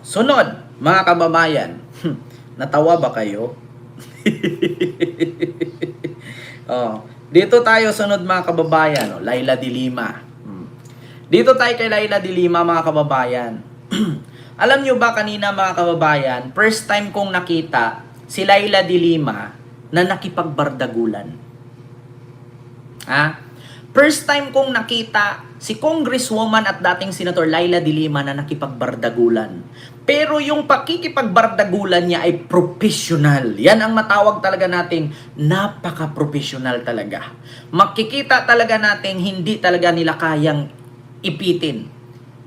Sunod, mga kababayan, natawa ba kayo? Oh, dito tayo sunod mga kababayan, Laila de Lima. Dito tayo kay Laila de Lima mga kababayan. Alam nyo ba kanina mga kababayan, first time kong nakita si Laila de Lima na nakipagbardagulan. Ha? First time kong nakita si Congresswoman at dating Senator Laila de Lima na nakipagbardagulan. Pero yung pakikipagbardagulan niya ay professional. Yan ang matawag talaga nating napaka-professional talaga. Makikita talaga natin hindi talaga nila kayang ipitin.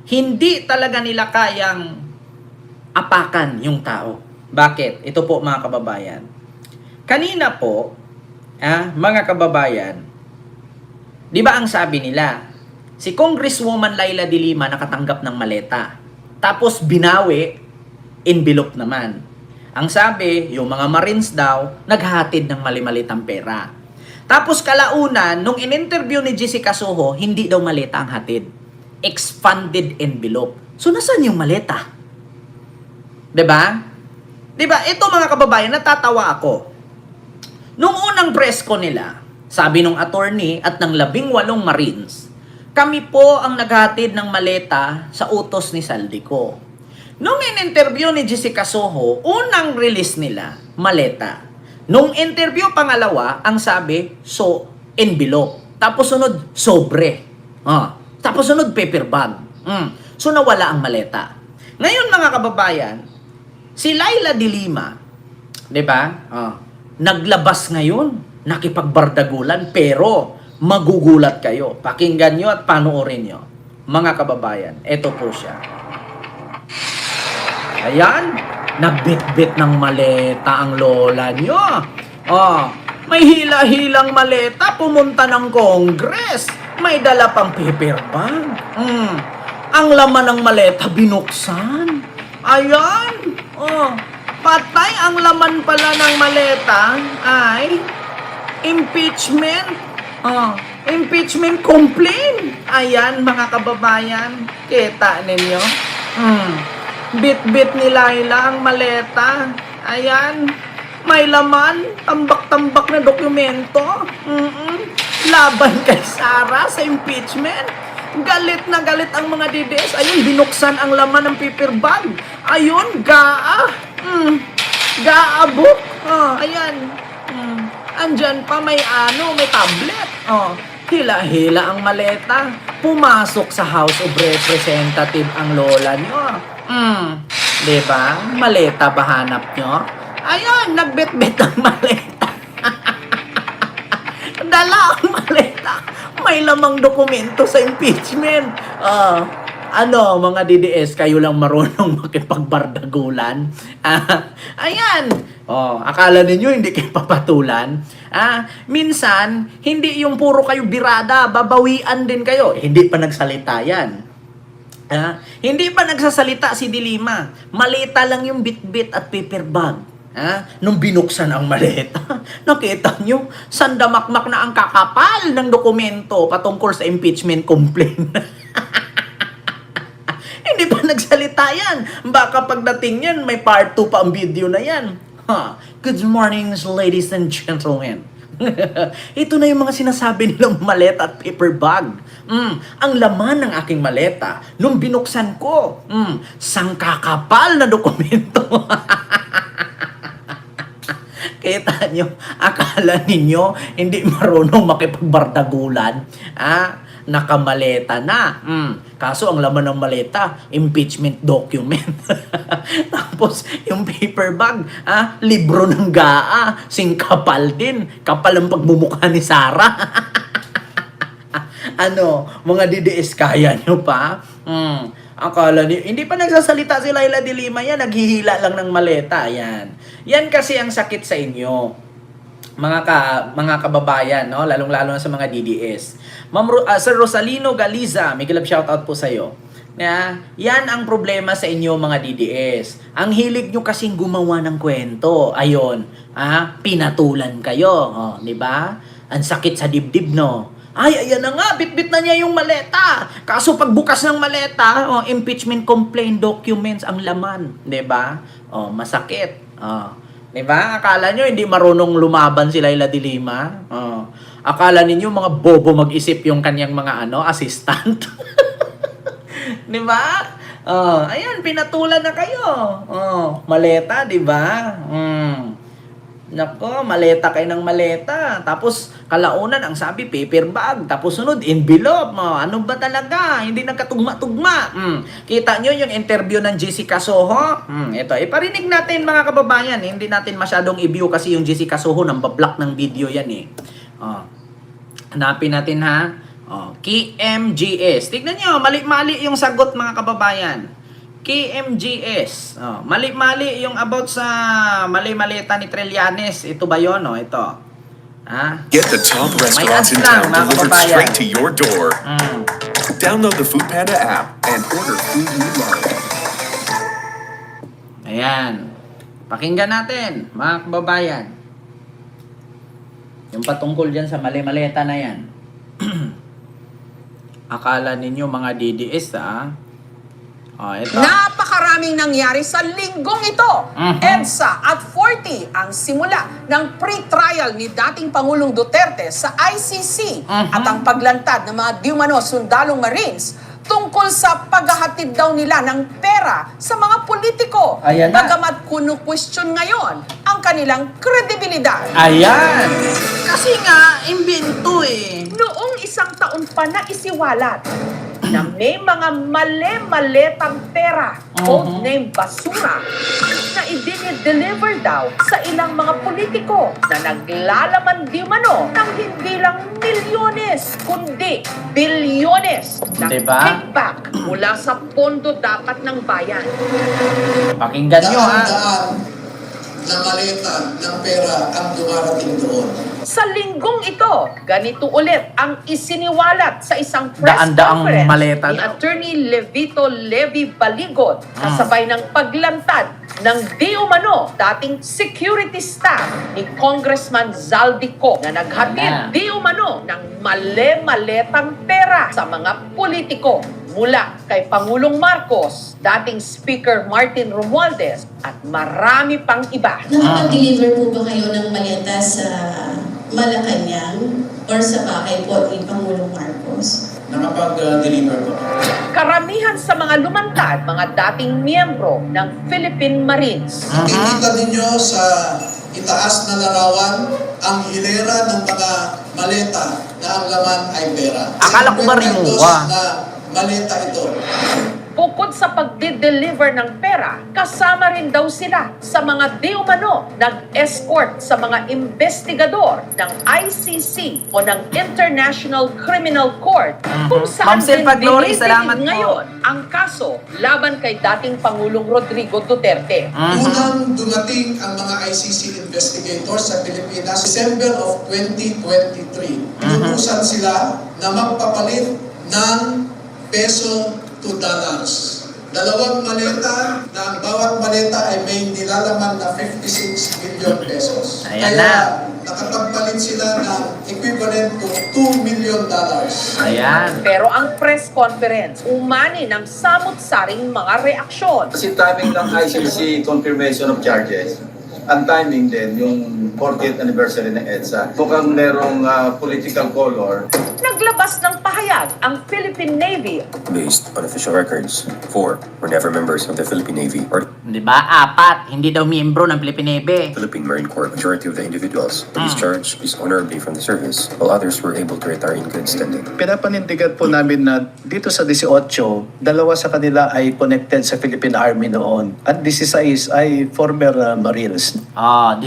Hindi talaga nila kayang apakan yung tao. Bakit? Ito po mga kababayan. Kanina po, mga kababayan, di ba ang sabi nila, si Congresswoman Laila de Lima nakatanggap ng maleta. Tapos binawi, envelope naman. Ang sabi, yung mga Marines daw, naghatid ng mali-malitang pera. Tapos kalaunan, nung in-interview ni Jessica Soho, hindi daw maleta ang hatid. Expanded envelope. So, nasaan yung maleta? Diba? Diba? Ito mga kababayan, natatawa ako. Nung unang press ko nila, sabi nung attorney at ng 18 Marines, kami po ang naghatid ng maleta sa utos ni Saldico. Nung in-interview ni Jessica Soho, unang release nila, maleta. Nung interview pangalawa, ang sabi, envelope. Tapos sunod, sobre. Tapos sunod, paper bag. So nawala ang maleta. Ngayon mga kababayan, si Laila de Lima, di ba? Naglabas ngayon, nakipagbardagulan, pero magugulat kayo. Pakinggan nyo at panoorin nyo. Mga kababayan, eto po siya. Ayan, nagbit-bit ng maleta ang lola nyo. May hila-hilang maleta, pumunta ng Congress. May dala pang paper bag. Ang laman ng maleta, binuksan. Ayan, patay ang laman pala ng maleta ay impeachment. Impeachment complaint. Ayan, mga kababayan. Kita ninyo? Bit-bit ni Laila ang maleta. Ayan. May laman. Tambak-tambak na dokumento. Laban kay Sara sa impeachment. Galit na galit ang mga DDS. Ayun, binuksan ang laman ng paper bag. Ayun, GAA book. Ayan. Andyan pa may tablet. Hila-hila ang maleta. Pumasok sa House of Representatives ang lola nyo. Diba? Maleta ba hanap nyo? Ayun, nagbit-bit ang maleta. Dala ang maleta. May lamang dokumento sa impeachment. Mga DDS, kayo lang marunong makipagbardagulan. Ayan. Akala ninyo hindi kayo papatulan. Minsan, hindi yung puro kayo birada, babawian din kayo. Hindi pa nagsalita yan. Hindi pa nagsasalita si de Lima. Maleta lang yung bit-bit at paper bag. Nung binuksan ang maleta, nakita nyo, sandamakmak na ang kakapal ng dokumento patungkol sa impeachment complaint. Hindi pa nagsalita yan. Baka pagdating yan, may part 2 pa ang video na yan. Good morning, ladies and gentlemen. Ito na yung mga sinasabi nilang maleta at paper bag. Ang laman ng aking maleta, nung binuksan ko, sangkakapal na dokumento. Kita nyo, akala ninyo, hindi marunong makipagbardagulan. Nakamaleta na. Kaso ang laman ng maleta, impeachment document. Tapos yung paper bag, libro ng GAA, singkapal din. Kapal ang pagmumukha ni Sara. Mga DDS, kaya nyo pa? Akala niyo, hindi pa nagsasalita si Laila de Lima yan, naghihila lang ng maleta. Yan kasi ang sakit sa inyo. Mga kababayan, no? Lalong-lalo na sa mga DDS. Sir Rosalino Galiza, may love shoutout po sa iyo. Yan ang problema sa inyo mga DDS. Ang hilig nyo kasing gumawa ng kwento. Ayun, pinatulan kayo, di ba? Ang sakit sa dibdib, no? Ay, ayan na nga, bitbit na niya yung maleta. Kaso pagbukas ng maleta, impeachment complaint documents ang laman, 'di ba? Masakit. 'Di ba? Akala nyo hindi marunong lumaban si Laila de Lima? Akala ninyo mga bobo mag-isip yung kanyang mga assistant. 'Di ba? Ayan, pinatulan na kayo. Maleta, 'di ba? Nako, maleta kayo ng maleta. Tapos, kalaunan, ang sabi, paper bag. Tapos, sunod, envelope. Ano ba talaga? Hindi nagkatugma-tugma. Kita nyo yung interview ng Jessica Soho? Ito, iparinig natin mga kababayan. Hindi natin masyadong i-view kasi yung Jessica Soho, nang bablock ng video yan eh. Hanapin natin ha. KMGS. Tignan nyo, mali-mali yung sagot mga kababayan. KMGS. Mali-mali yung about sa mali-malita ni Trillanes. Ito ba yun? Ito. Get the top restaurants in town delivered straight to your door. Download the Foodpanda app and order food you love. Ayan. Pakinggan natin, mga kababayan. Yung patungkol dyan sa mali-malita na yan. Akala ninyo mga DDS ito. Napakaraming nangyari sa linggong ito. EDSA at 40 ang simula ng pre-trial ni dating Pangulong Duterte sa ICC at ang paglantad ng mga diumano sundalong Marines tungkol sa paghahatid daw nila ng pera sa mga politiko. Ayan na. Bagamat kunu-question ngayon ang kanilang kredibilidad. Ayan. Kasi nga, imbento eh. Noong isang taon pa na isiwalat na may mga mali-maletang pera, codename basura, na i-deliver daw sa ilang mga politiko na naglalaman di umano ng hindi lang milyones, kundi bilyones ng Diba? kickback mula sa pondo dapat ng bayan. Pakinggan nyo ha. Daan-daan na maleta ng pera ang dumarating doon. Sa linggong ito, ganito ulit ang isiniwalat sa isang press Daan-daang conference maleta ni daw. Attorney Levito Levi Baligot kasabay ng paglantad ng di umano dating security staff ni Congressman Zaldico na naghatid di umano ng mali-maletang pera sa mga politiko mula kay Pangulong Marcos, dating Speaker Martin Romualdez at marami pang iba. Nakapag-deliver po ba kayo ng maleta sa Malacanang or sa bahay po ni Pangulong Marcos? Nakapag-deliver po. Karamihan sa mga lumantad, mga dating miyembro ng Philippine Marines. Makikita ninyo sa itaas na larawan ang hilera ng mga maleta na ang laman ay pera. Akala ko ba Rimuwa? Na maleta ito. Bukod sa pagdi-deliver ng pera, kasama rin daw sila sa mga di umano nag-escort sa mga investigador ng ICC o ng International Criminal Court kung saan Ma'am Selva Glory, salamat po. ngayon ang kaso laban kay dating Pangulong Rodrigo Duterte. Unang dumating ang mga ICC investigators sa Pilipinas December of 2023. Inutusan sila na magpapalit ng peso to dollars. Dalawang maleta na ang bawat maleta ay may nilalaman na 56 billion pesos. Ayan Kaya na. nakapagpalit sila ng equivalent to $2 million. Ayan. Pero ang press conference, umani ng samot-saring mga reaksyon. Kasi timing ng ICC confirmation of charges, ang timing din, yung 40th anniversary ng EDSA, mukhang merong political color. Naglabas ng pahayag ang Philippine Navy. Based on official records, 4 were never members of the Philippine Navy or Di ba? 4. Hindi daw miyembro ng Philippine Navy. Philippine Marine Corps. Majority of the individuals discharged is honorably from the service, while others were able to retire in good standing. Pinapanindigan po namin na dito sa 18, dalawa sa kanila ay connected sa Philippine Army noon. At 16 ay former Marines. 18.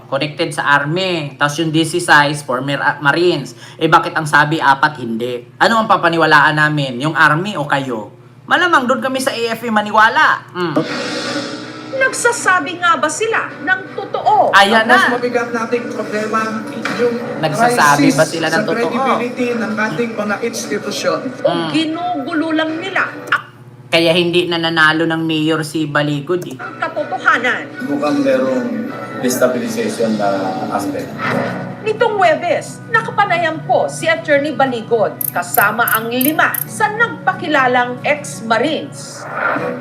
Connected sa Army. Tapos yung 16, former Marines. Bakit ang sabi 4 hindi? Ano ang papaniwalaan namin? Yung Army o kayo? Malamang doon kami sa AFP maniwala. Nagsasabi nga ba sila ng totoo? Ayan Mas na. mabigat nating problema yung Nagsasabi crisis ba sila ng sa totoo? credibility ng ating mga institusyon. O ginugulo lang nila Kaya hindi na nanalo ng mayor si Baligod eh. ang katotohanan? Mukhang merong destabilization na aspect. Nitong Huwebes, nakapanayam po si Attorney Baligod kasama ang 5 sa nagpakilalang ex-Marines.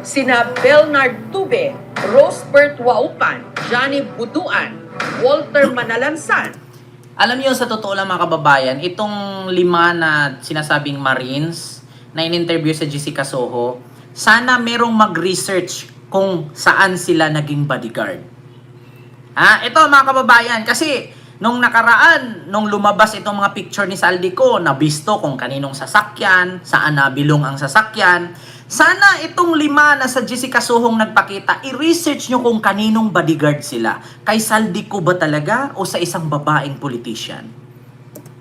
Sina Belnard Tube, Rosebert Waupan, Johnny Buduan, Walter Manalansan. Alam niyo, sa totoo lang mga kababayan, itong 5 na sinasabing Marines na in-interview sa Jessica Soho, sana merong mag-research kung saan sila naging bodyguard. Ito mga kababayan, kasi nung nakaraan, nung lumabas itong mga picture ni Saldico, nabisto kung kaninong sasakyan, saan nabilong ang sasakyan. Sana itong 5 na sa Jessica Sohong nagpakita, i-research nyo kung kaninong bodyguard sila. Kay Saldico ba talaga o sa isang babaeng politician?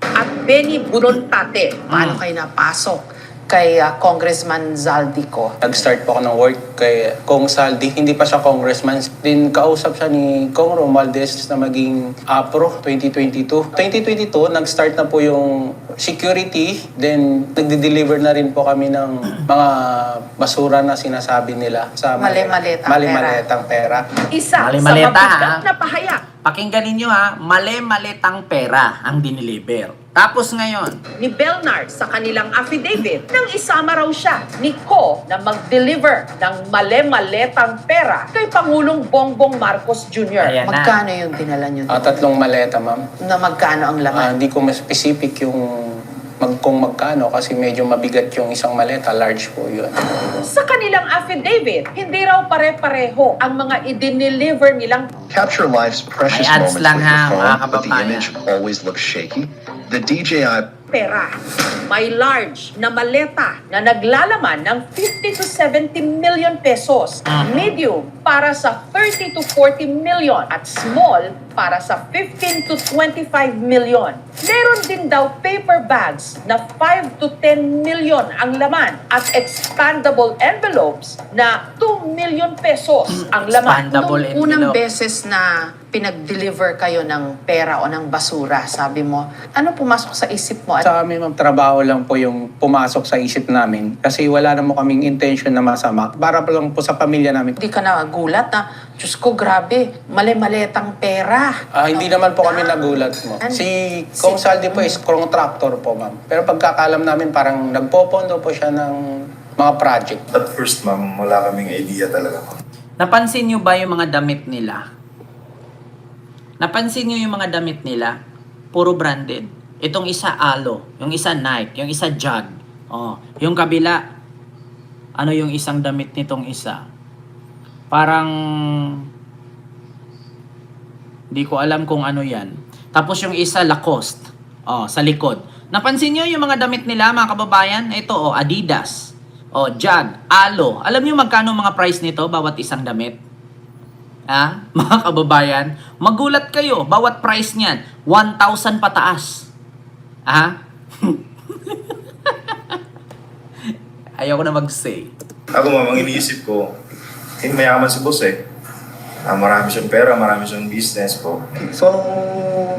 At Benny Bunontate. Paano kayo napasok kay Congressman Zaldico? Nag-start po ako ng work kay Kong Saldi. Hindi pa siya congressman. Din kausap siya ni Kong Romualdez na maging APRO 2022. 2022, nag-start na po yung security. Then, nagde-deliver na rin po kami ng mga basura na sinasabi nila sa mali-maletang pera. Isa Mali-maleta, sa mabigat na pahayag Pakinggan ninyo mali-malitang pera ang diniliver. Tapos ngayon, ni Belnard sa kanilang affidavit nang isama raw siya ni Ko na mag-deliver ng mali-maletang pera kay Pangulong Bongbong Marcos Jr. Ayan na. Magkano yung dinala nyo? 3 maleta, ma'am. Na magkano ang laman? Hindi ko mas specific yung kung magkano kasi medyo mabigat yung isang maleta. Large po yun. Sa kanilang affidavit, hindi raw pare-pareho ang mga i-deliver nilang Capture life's precious May ads moments lang with your ha, mga phone, but the kababayan. image always looks shaky. The DJI pera. May large na maleta na naglalaman ng 50 to 70 million pesos. Medium para sa 30 to 40 million at small para sa 15 to 25 million. Meron din daw paper bags na 5 to 10 million ang laman at expandable envelopes na 2 million pesos ang laman. Expandable Nung unang envelope. beses na pinag-deliver kayo ng pera o ng basura, sabi mo, ano pumasok sa isip mo? Sa amin, ma'am, trabaho lang po yung pumasok sa isip namin kasi wala naman kaming intention na masama. Para pa lang po sa pamilya namin. Hindi ka nagulat na, Diyos ko, grabe, mali-maletang pera. Hindi naman po kami nagulat mo. Si Kong Saldi po is contractor po, ma'am. Pero pagkakalam namin, parang nagpopondo po siya ng mga project. At first, ma'am, wala kaming idea talaga. napansin nyo ba yung mga damit nila? Napansin nyo yung mga damit nila? Puro branded. Itong isa Alo, yung isa Nike, yung isa Jag. Oh, yung kabila, ano yung isang damit nitong isa? Parang hindi ko alam kung ano yan. Tapos yung isa Lacoste. Oh, sa likod. Napansin nyo yung mga damit nila, mga kababayan? Ito, oh, Adidas. Oh, Jag, Alo. Alam nyo magkano mga price nito bawat isang damit? Ah, mga kababayan, magulat kayo. Bawat price niyan, 1,000 pataas. Ah? Ayaw ko na mag-say. Ako, ma'am, ang iniisip ko, mayaman si boss eh. Marami siyang pera, marami siyang business po. So,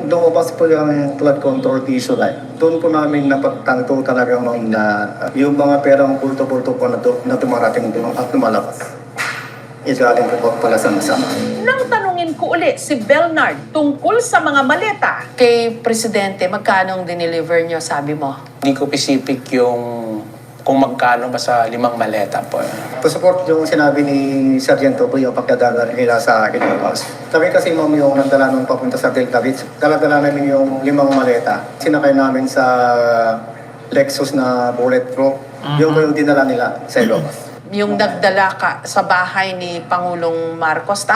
lumabas po yung flood control issue doon po namin napagtanto talaga na yung mga perang kulto-kulto po na tumarating doon at lumalabas. Galing po pala sa masama. Nang tanungin ko uli si Belnard tungkol sa mga maleta. Kay Presidente, magkano ang dineliver nyo, sabi mo? Hindi ko specific yung kung magkano ba sa 5 maleta po. To-support yung sinabi ni Sargento po yung pagkadala nila sa akin. Sabi kasi ma'am yung nagdala nung papunta sa Delta Beach, dala-dala namin yung 5 maleta. Sinakay namin sa Lexus na bulletproof. Yung dinala nila sa Ilocos. Yung nagdala ka sa bahay ni Pangulong Marcos,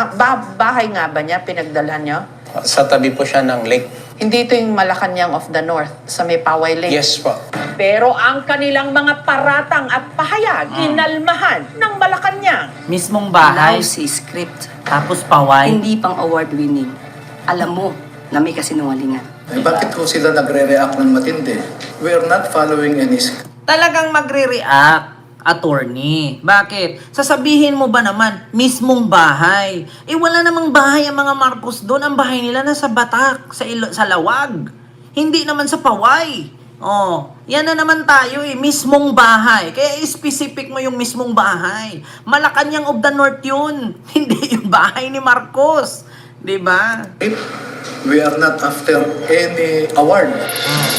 bahay nga ba niya, pinagdalhan niyo? Sa tabi po siya ng lake. Hindi ito yung Malacanang of the North, sa may Paway Lake. Yes po. Pero ang kanilang mga paratang at pahayag, inalmahan ng Malacanang. Mismong bahay, Lousy script. tapos paway. Hindi pang award-winning. Alam mo na may kasinungalingan. Bakit ko sila nagre-react ng matindi? We are not following any script. Talagang magre-react, attorney. Bakit? Sasabihin mo ba naman, mismong bahay? Wala namang bahay ang mga Marcos doon. Ang bahay nila nasa Batak, sa Lawag. Hindi naman sa Paway. Oh, yan na naman tayo mismong bahay. Kaya specific mo yung mismong bahay. Malacanang of the North yun. Hindi yung bahay ni Marcos. 'Di ba? We are not after any award.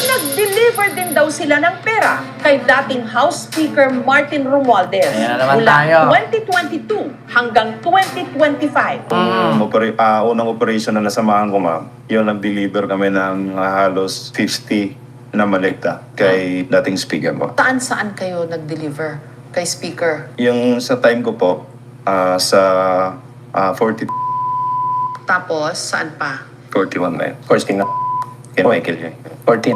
Nag-deliver din daw sila ng pera kay dating House Speaker Martin Romualdez Ayan na naman mula tayo. 2022 hanggang 2025. Unang operation na nasamahan ko, ma'am, yun nag-deliver kami ng halos 50 na malekta kay dating speaker po. Saan kayo nag-deliver kay Speaker? Yung sa time ko po, sa 40, Tapos, saan pa? 41 na yun. 14 na. Kay Michael yun. 14.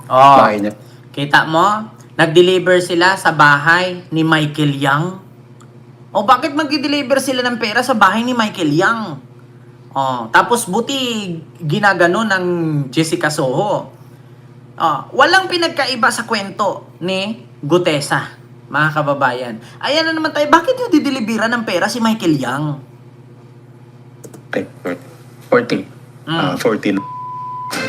Oh, Bahay niya. kita mo? Nag-deliver sila sa bahay ni Michael Yang. O bakit mag-deliver sila ng pera sa bahay ni Michael Yang? Oh, tapos buti ginagano ng Jessica Soho. Oh, walang pinagkaiba sa kwento ni Gutesa, mga kababayan. Ayan na naman tayo. Bakit yung dideliveran ng pera si Michael Yang? Okay, 40. 14.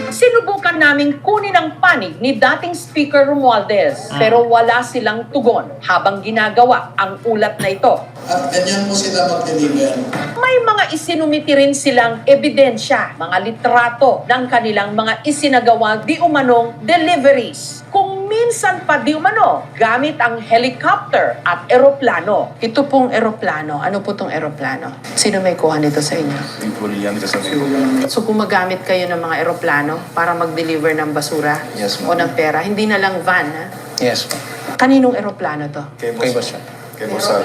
Sinubukan naming kunin ang panig ni dating Speaker Romualdez pero wala silang tugon habang ginagawa ang ulat na ito. At ganyan po sila mag-deliver. May mga isinumiti rin silang ebidensya, mga litrato ng kanilang mga isinagawang di umanong deliveries. Kung minsan pa di umano, gamit ang helicopter at eroplano. Ito pong eroplano. Ano po itong eroplano? Sino may kuha nito sa inyo? Thankfully yan kasi So gumagamit kayo ng mga eroplano para mag-deliver ng basura Yes, o ma'am. ng pera? Hindi na lang van, ha? Yes po. Kaninong eroplano to? Kay Kay boss. boss siya. Kay boss Sal.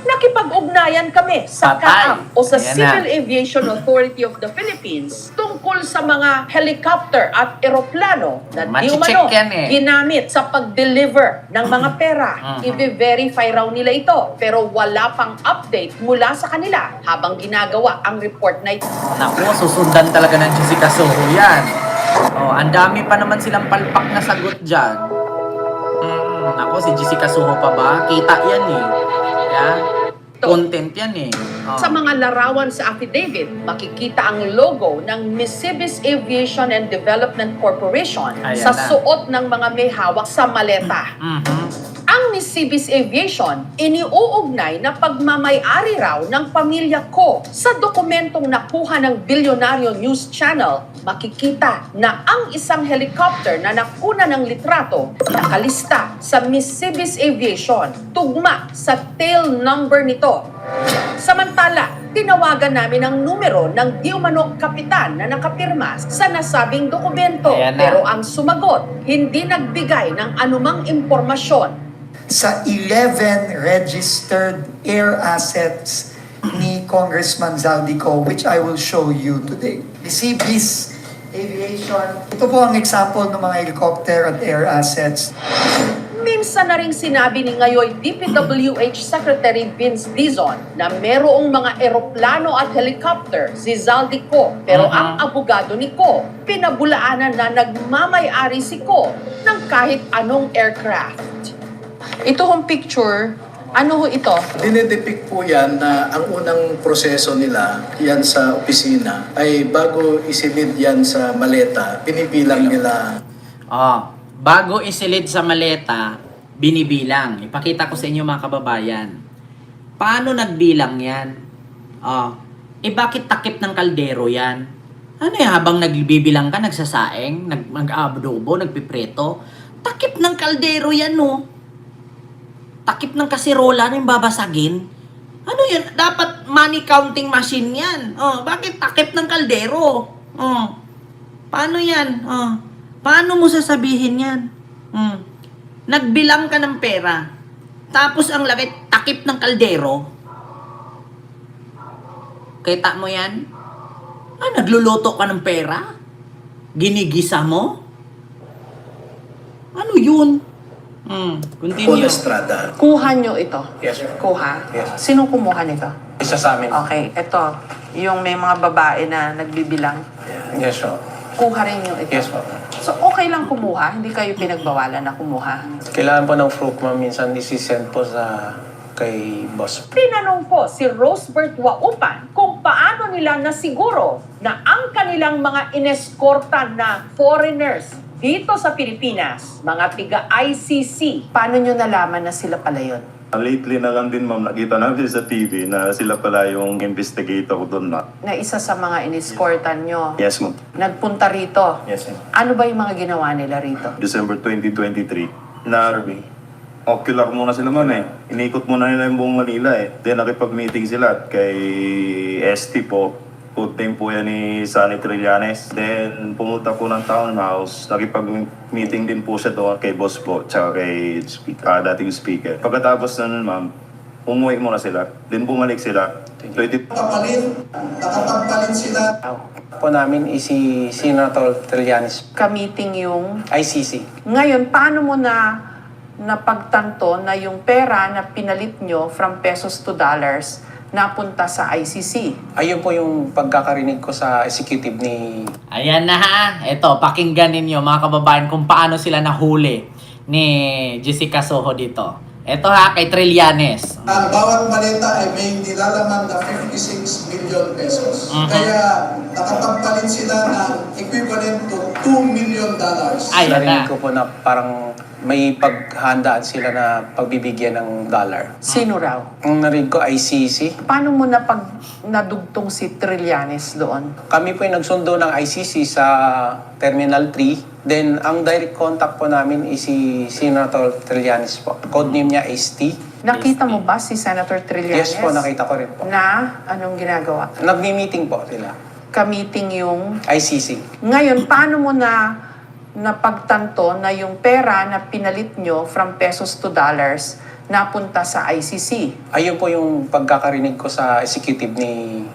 Nakipag-ugnayan kami sa Patay. CAAM o sa Ayan Civil na. Aviation Authority of the Philippines tungkol sa mga helicopter at eroplano na di Machi-check umano yan eh. ginamit sa pag-deliver ng mga pera. I-verify raw nila ito pero wala pang update mula sa kanila habang ginagawa ang report na ito. Naku, susundan talaga ng Jessica Soho yan. Oh, ang dami pa naman silang palpak na sagot dyan. Naku, si Jessica Soho pa ba? Kita yan eh. Yeah? Content yan eh. Oh. Sa mga larawan sa affidavit, makikita ang logo ng Mississippi Aviation and Development Corporation Ayan sa na. suot ng mga may hawak sa maleta. Ang Mississippi Aviation, iniuugnay na pagmamay-ari raw ng pamilya Ko. Sa dokumentong nakuha ng Bilyonaryo News Channel, makikita na ang isang helicopter na nakuna ng litrato nakalista sa Mississippi Aviation, tugma sa tail number nito. Samantala, tinawagan namin ang numero ng di umanong kapitan na nakapirma sa nasabing dokumento. Ayan na. Pero ang sumagot, hindi nagbigay ng anumang impormasyon. Sa 11 registered air assets ni Congressman Zaldico, which I will show you today. Mississippi Aviation, ito po ang example ng mga helicopter at air assets. Minsan na rin sinabi ni ngayon DPWH Secretary Vince Dizon na merong mga eroplano at helicopter si Zaldico. Pero ang abogado ni Ko, pinabulaanan na nagmamay-ari si Ko ng kahit anong aircraft. Ito hong picture, ano ho ito? Dinedepict po yan na ang unang proseso nila yan sa opisina ay bago isilid yan sa maleta, pinipilang nila. Oh, bago isilid sa maleta, binibilang. Ipakita ko sa inyo mga kababayan. Paano nagbilang yan? Oh, bakit takip ng kaldero yan? Ano yan, habang nagbibilang ka, nagsasaeng, nag-adobo, nagpipreto? Takip ng kaldero yan, no? Takip ng kaserola na yung babasagin. Ano yan? Dapat money counting machine yan. Oh, bakit takip ng kaldero? Oh, paano yan? Oh, paano mo sasabihin yan? Nagbilang ka ng pera. Tapos ang laki, takip ng kaldero. Kita mo yan? Nagluluto ka ng pera? Ginigisa mo? Ano yun? Continue. Estrada. Kuha nyo ito? Yes, sir. Kuha? Yes. Sinong kumuha nito? Isa sa amin. Okay, ito. Yung may mga babae na nagbibilang. Yes, sir. Kuha rin nyo ito. Yes, po. So, okay lang kumuha? Hindi kayo pinagbawalan na kumuha? Kailangan po ng proof, ma'am. Minsan isisend po sa kay boss. Tinanong ko si Rosebert Waupan kung paano nila nasiguro na ang kanilang mga ineskorta na foreigners dito sa Pilipinas, mga tiga-ICC, paano nyo nalaman na sila pala yun? Lately na lang din ma'am, nakita namin sa TV na sila pala yung investigator doon na. Na isa sa mga iniskortan nyo. Yes ma'am. Nagpunta rito. Yes ma'am. Ano ba yung mga ginawa nila rito? December 2023 na ocular muna sila man eh. Inikot muna nila yung buong Manila eh. Then nakipag-meeting sila kay ST po. Food team po yan ni Sunny Trillanes. Then pumunta po ng townhouse. Nakipag-meeting din po siya doon kay boss po tsaka kay dating speaker. Pagkatapos na nun ma'am, umuwi muna sila. Then bumalik sila. Nakapagpalit sila. Po namin is si Senator Trillanes, Ka-meeting yung... ICC. Ngayon, paano mo na napagtanto na yung pera na pinalit nyo from pesos to dollars napunta sa ICC? Ayun po yung pagkakarinig ko sa executive ni... Ayan na ha. Ito, pakinggan ninyo mga kababayan kung paano sila nahuli ni Jessica Soho dito. Ito ha, kay Trillanes. Ang bawat maleta ay may nilalaman na 56 million pesos. Kaya nakapagpalit sila ng equivalent to $2 million. Ayan na. Narinig ko po na parang may paghandaan sila na pagbibigyan ng dollar. Sino raw? Ang narinig ko, ICC. Paano mo na pag nadugtong si Trillanes doon? Kami po yung nagsundo ng ICC sa Terminal 3. Then, ang direct contact po namin is si Senator Trillanes po. Codename niya is T. Nakita mo ba si Senator Trillanes? Yes po, nakita ko rin po. Na anong ginagawa? Nagmi-meeting po sila. Ka-meeting yung... ICC. Ngayon, paano mo na napagtanto na yung pera na pinalit nyo from pesos to dollars napunta sa ICC? Ayun po yung pagkakarinig ko sa executive ni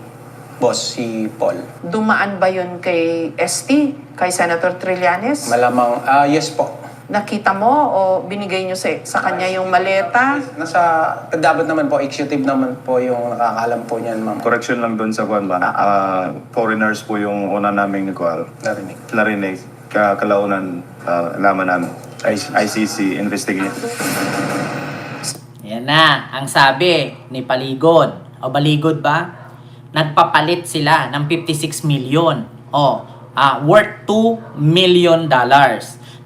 boss, si Paul. Dumaan ba yun kay ST, kay Senator Trillanes? Malamang, yes po. Nakita mo o binigay nyo sa kanya yung maleta? Nasa, dapat naman po, executive naman po yung nakakalam po niyan, ma'am. Correction lang doon sa kwan ba? Foreigners po yung una naming narinig. Kalaunan, laman namin. ICC investigation. Yan na, ang sabi ni Paligod. O Baligod ba? Nagpapalit sila ng 56 million. Worth $2 million.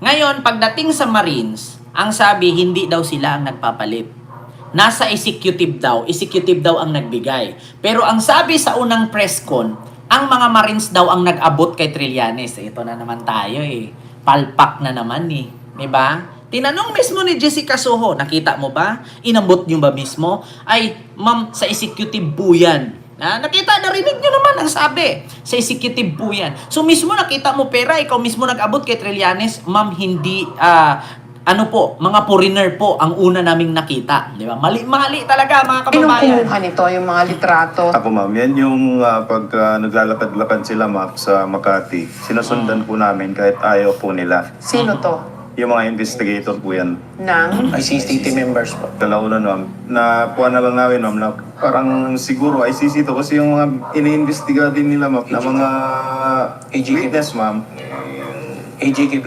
Ngayon, pagdating sa Marines, ang sabi, hindi daw sila ang nagpapalit. Nasa executive daw ang nagbigay. Pero ang sabi sa unang press con, ang mga Marines daw ang nag-abot kay Trillanes. Ito na naman tayo eh. Palpak na naman eh. Diba? Tinanong mismo ni Jessica Soho, nakita mo ba? Inambot niyo ba mismo? Ay, ma'am, sa executive po yan. Nakita, narinig nyo naman ang sabi. Sa executive po yan. So mismo nakita mo pera, ikaw mismo nag-abot kay Trillanes, ma'am, hindi, mga foreigner po ang una naming nakita. Di ba? Mali talaga, mga kababayan. Sinong kumuha nito, yung mga litrato? Ako ma'am, yan yung pag naglalakad-lakad sila ma'am sa Makati. Sinusundan po namin kahit ayaw po nila. Sino to? Yung mga investigator po yan. Nang? ICC members po. Kalaunan ma'am, nakuha na lang namin ma'am na parang siguro ICC to kasi yung mga iniimbestiga din nila ma'am na mga witness ma'am.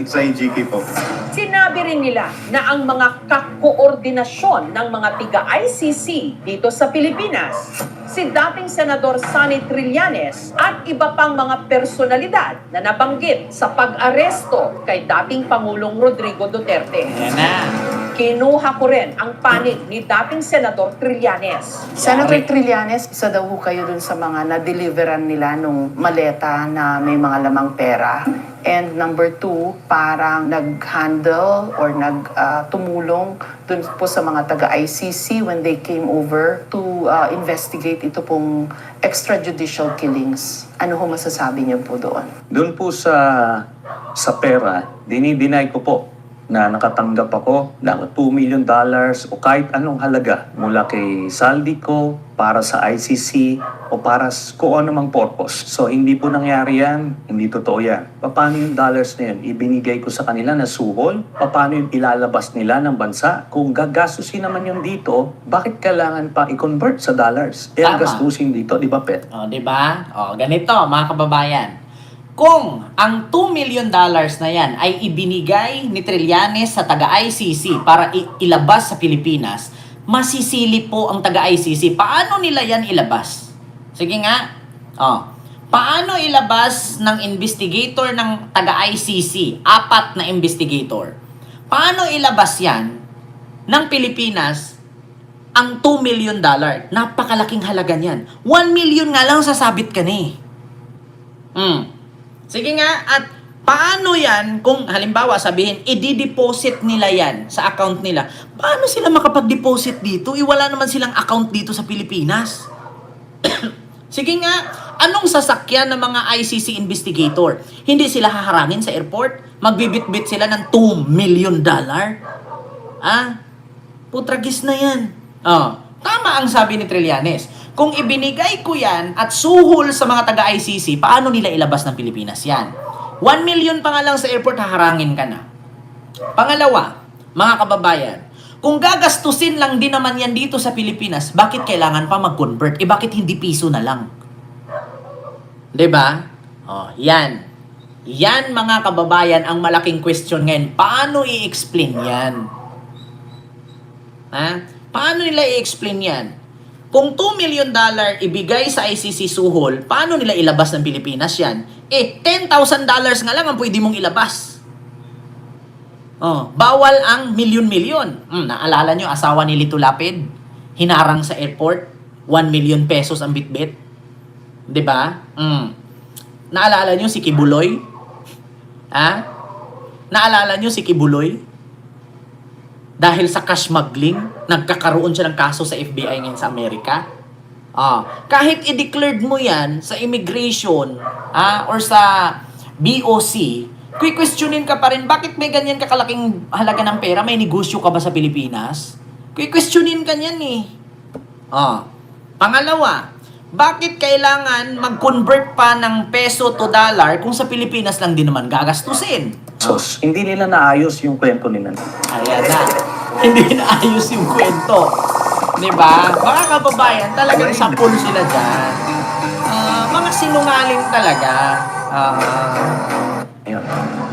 Sa AGK po. Sinabi rin nila na ang mga kakoordinasyon ng mga tiga-ICC dito sa Pilipinas, si dating Senador Sunny Trillanes at iba pang mga personalidad na nabanggit sa pag-aresto kay dating Pangulong Rodrigo Duterte. Yan na. Kinuha ko rin ang panig ni dating Senador Trillanes. Senator Trillanes, isa daw ho kayo dun sa mga na-deliveran nila nung maleta na may mga lamang pera. And number 2, parang nag-handle or tumulong dun po sa mga taga-ICC when they came over to investigate ito pong extrajudicial killings. Ano ho masasabi niyo po doon? Doon po sa pera, dinideny ko po na nakatanggap ako ng $2 million o kahit anong halaga mula kay Zaldico para sa ICC o para kung anumang purpose. So hindi po nangyari yan, hindi totoo yan. Paano yung dollars na yun? Ibinigay ko sa kanila na suhol? Paano yung ilalabas nila ng bansa? Kung gagastusin naman yung dito, bakit kailangan pa i-convert sa dollars? Tama. Gastusin dito, di ba, Pet? Di ba? Ganito, mga kababayan. Kung ang $2 million na yan ay ibinigay ni Trillanes sa taga-ICC para ilabas sa Pilipinas, masisili po ang taga-ICC. Paano nila yan ilabas? Sige nga. Paano ilabas ng investigator ng taga-ICC? 4 na investigator. Paano ilabas yan ng Pilipinas ang $2 million. Napakalaking halaga niyan. 1 million nga lang sasabit ka na eh. Sige nga, at paano yan kung halimbawa sabihin, i-deposit nila yan sa account nila? Paano sila makapag-deposit dito? Wala naman silang account dito sa Pilipinas. Sige nga, anong sasakyan ng mga ICC investigator? Hindi sila haharangin sa airport? Magbibit-bit sila ng $2 million? Putragis na yan. Tama ang sabi ni Trillanes. Kung ibinigay ko yan at suhol sa mga taga-ICC, paano nila ilabas ng Pilipinas yan? 1 million pa nga lang sa airport, haharangin ka na. Pangalawa, mga kababayan, kung gagastusin lang din naman yan dito sa Pilipinas, bakit kailangan pa mag-convert? Bakit hindi piso na lang? 'Di ba? Yan. Yan, mga kababayan, ang malaking question ngayon. Paano i-explain yan? Paano nila i-explain yan? Kung $2 million ibigay sa ICC suhol, paano nila ilabas ng Pilipinas yan? $10,000 nga lang ang pwede mong ilabas. Bawal ang milyon-milyon. Naalala nyo, asawa ni Lito Lapid, hinarang sa airport, 1 million pesos ang bitbit. 'Di ba? Naalala nyo si Kibuloy? Naalala nyo si Kibuloy? Dahil sa cash smuggling, nagkakaroon siya ng kaso sa FBI ngayon sa Amerika. Kahit i-declared mo yan sa immigration or sa BOC, questionin ka pa rin, bakit may ganyan kakalaking halaga ng pera? May negosyo ka ba sa Pilipinas? Questionin ka niyan eh. Pangalawa, bakit kailangan mag-convert pa ng peso to dollar kung sa Pilipinas lang din naman gagastusin? Hindi nila naayos yung kwento nila. Ayan na. Hindi naayos yung kwento. Diba? Mga kababayan, talagang sapul sila dyan. Mga sinungaling talaga.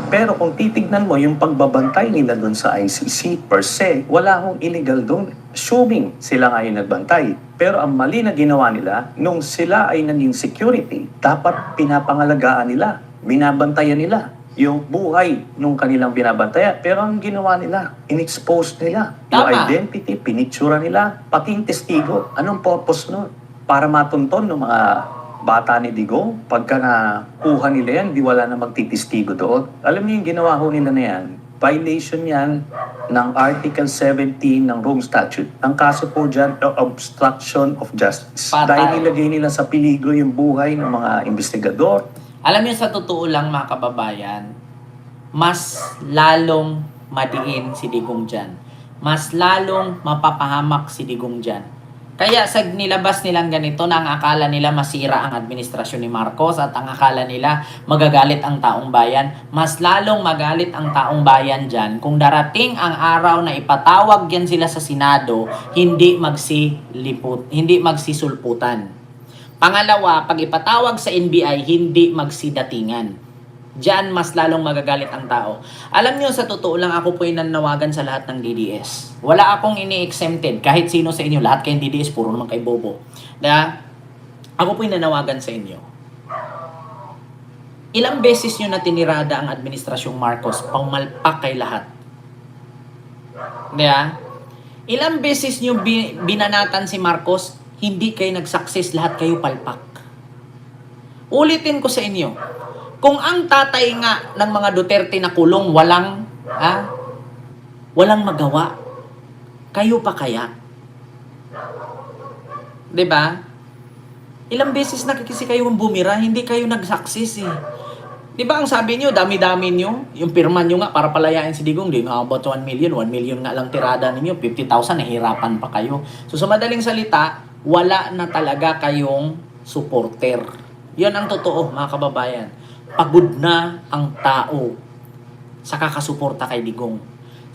Pero kung titignan mo yung pagbabantay nila doon sa ICC per se, wala hong illegal doon. Assuming sila nga yung nagbantay. Pero ang mali na ginawa nila, nung sila ay naging security, dapat pinapangalagaan nila, binabantayan nila yung buhay nung kanilang binabantayan. Pero ang ginawa nila, in-expose nila yung identity, pinictura nila, pati yung testigo. Anong purpose nun? Para matunton ng mga bata ni Digong, pagka nakuha nila yan, di wala na magtitistigo doon. Alam niyo yung ginawa ho nila na yan, violation yan ng Article 17 ng Rome Statute. Ang kaso po dyan, obstruction of justice. Dahil nilagay nila sa peligro yung buhay ng mga investigador. Alam niyo, sa totoo lang, mga kababayan, mas lalong madiin si Digong dyan. Mas lalong mapapahamak si Digong dyan. Kaya sa nilabas nilang ganito na ang akala nila masira ang administrasyon ni Marcos at ang akala nila magagalit ang taong bayan, mas lalong magalit ang taong bayan dyan kung darating ang araw na ipatawag yan sila sa Senado, hindi magsisulputan. Pangalawa, pag ipatawag sa NBI, hindi magsidatingan. Diyan mas lalong magagalit ang tao. Alam niyo, sa totoo lang, ako po nananawagan sa lahat ng DDS. Wala akong ini-exempted. Kahit sino sa inyo, lahat kayong DDS, puro naman kay Bobo. Ako po nananawagan sa inyo. Ilang beses nyo na tinirada ang administrasyong Marcos, pangmalpak kay lahat. Ilang beses nyo binanatan si Marcos, hindi kayo nag-success, lahat kayo palpak. Ulitin ko sa inyo, kung ang tatay nga ng mga Duterte na kulong walang magawa, kayo pa kaya? 'Di ba? Ilang beses na kasi kayo bumira, hindi kayo nag-success eh. 'Di ba ang sabi niyo, dami-dami niyo, yung pirma niyo nga para palayain si Digong, di nga about 1 million nga lang tirada ninyo, 50,000 nahirapan pa kayo. So sa madaling salita, wala na talaga kayong supporter. 'Yan ang totoo, mga kababayan. Pagod na ang tao sa kakasuporta kay Digong.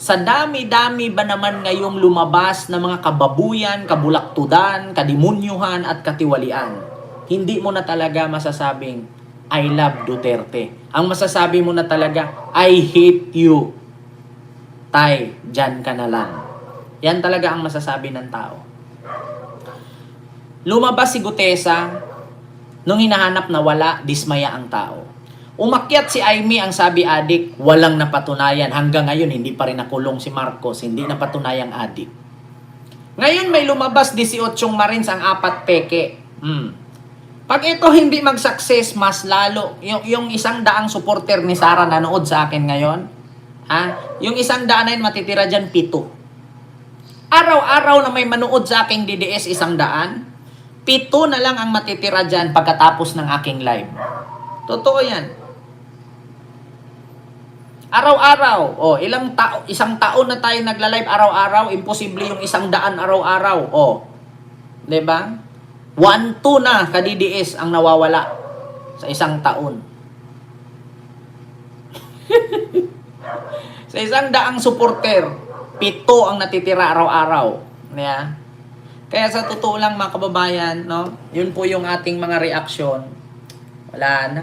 Sa dami-dami ba naman ngayong lumabas na mga kababuyan, kabulaktudan, kadimunyuhan at katiwalian, hindi mo na talaga masasabing, I love Duterte. Ang masasabi mo na talaga, I hate you. Tay, dyan ka na lang. Yan talaga ang masasabi ng tao. Lumabas si Gutesa, nung hinahanap na wala, dismaya ang tao. Umakyat si Aimee, ang sabi adik, walang napatunayan. Hanggang ngayon, hindi pa rin nakulong si Marcos, hindi napatunayang adik. Ngayon may lumabas 18 Marines ang 4 peke. Pag ito hindi mag-success, mas lalo, yung 100 supporter ni Sara nanood sa akin ngayon, yung 100 na yun matitira dyan 7. Araw-araw na may manood sa aking DDS 100, 7 na lang ang matitira dyan pagkatapos ng aking live. Totoo yan. Araw-araw. Isang taon na tayo nagla-live araw-araw, imposible yung 100 araw-araw. Diba? 1-2 na ka-DDS ang nawawala sa isang taon. Sa 100 supporter, 7 ang natitira araw-araw. Yeah. Kaya sa totoo lang mga kababayan, no? Yun po yung ating mga reaksyon. Wala na.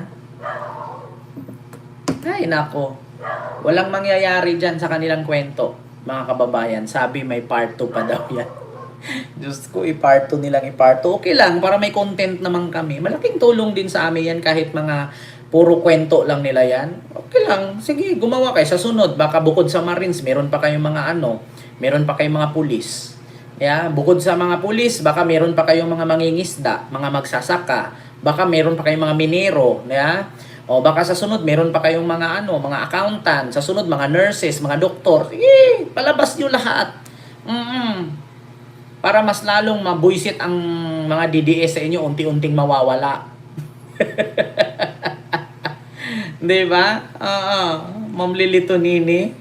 Ay, nako. Walang mangyayari dyan sa kanilang kwento, mga kababayan. Sabi may part 2 pa daw yan. Diyos ko, i-part 2 nilang i-part 2. Okay lang, para may content naman kami. Malaking tulong din sa amin yan kahit mga puro kwento lang nila yan. Okay lang, sige, gumawa kayo. Sa sunod, baka bukod sa Marines, meron pa kayong mga meron pa kayong mga pulis. Yeah? Bukod sa mga pulis, baka meron pa kayong mga mangingisda, mga magsasaka. Baka meron pa kayong mga minero. Yeah? O baka sa sunod, meron pa kayong mga mga accountant. Sa sunod, mga nurses, mga doktor. Sige, palabas nyo lahat. Para mas lalong mabuisit ang mga DDS sa inyo, unti-unting mawawala. Diba? Ma'am Lilito Nini.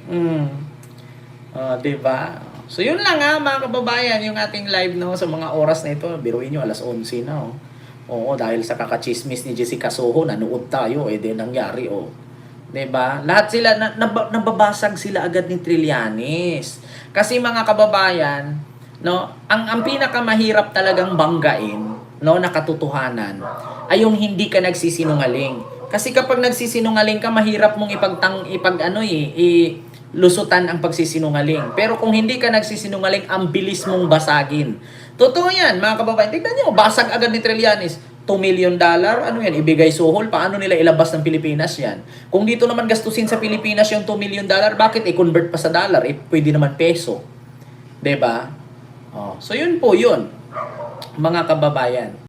Diba? So yun lang mga kababayan, yung ating live sa mga oras na ito. Biruin nyo, alas 11 na. Oo, dahil sa kakachismis ni Jessica Soho, nanood tayo, nangyari, Diba? Lahat sila, nababasag sila agad ni Trillanes. Kasi mga kababayan, ang pinakamahirap talagang banggain, na katotohanan, ay yung hindi ka nagsisinungaling. Kasi kapag nagsisinungaling ka, mahirap mong lusutan ang pagsisinungaling. Pero kung hindi ka nagsisinungaling, ang bilis mong basagin. Totoo yan, mga kababayan. Tignan nyo, basag agad ni Trillanes. $2 million, ibigay suhol, paano nila ilabas ng Pilipinas yan? Kung dito naman gastusin sa Pilipinas yung $2 million, bakit i-convert pa sa dollar? Pwede naman peso. Diba? So yun po yun, mga kababayan.